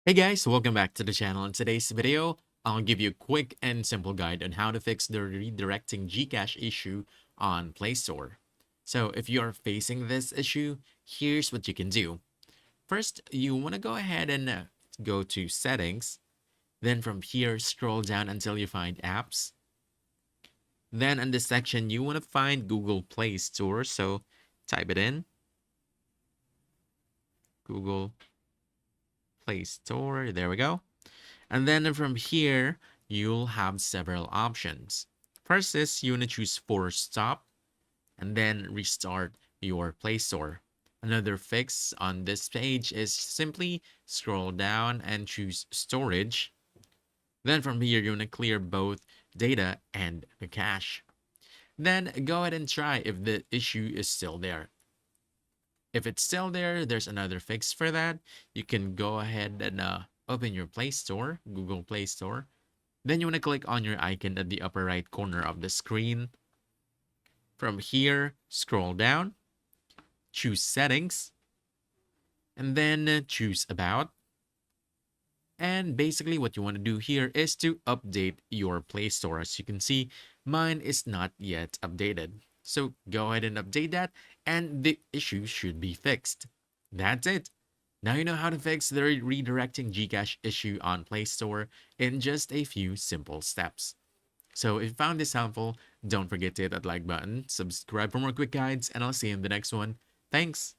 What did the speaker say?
Hey guys, welcome back to the channel. In today's video, I'll give you a quick and simple guide on how to fix the redirecting GCash issue on Play Store. So if you're facing this issue, here's what you can do. First, you want to go ahead and go to Settings. Then from here, scroll down until you find Apps. Then in this section, you want to find Google Play Store. So type it in, Google Play Store. There we go. And then from here, you'll have several options. First is you want to choose force stop and then restart your Play Store. Another fix on this page is simply scroll down and choose storage. Then from here, you want to clear both data and the cache. Then go ahead and try if the issue is still there. If it's still there, there's another fix for that. You can go ahead and open your Play Store, Google Play Store. Then you want to click on your icon at the upper right corner of the screen. From here, scroll down, choose Settings, and then choose About. And basically what you want to do here is to update your Play Store. As you can see, mine is not yet updated. So go ahead and update that and the issue should be fixed. That's it. Now you know how to fix the redirecting GCache issue on Play Store in just a few simple steps. So if you found this helpful, don't forget to hit that like button, subscribe for more quick guides, and I'll see you in the next one. Thanks!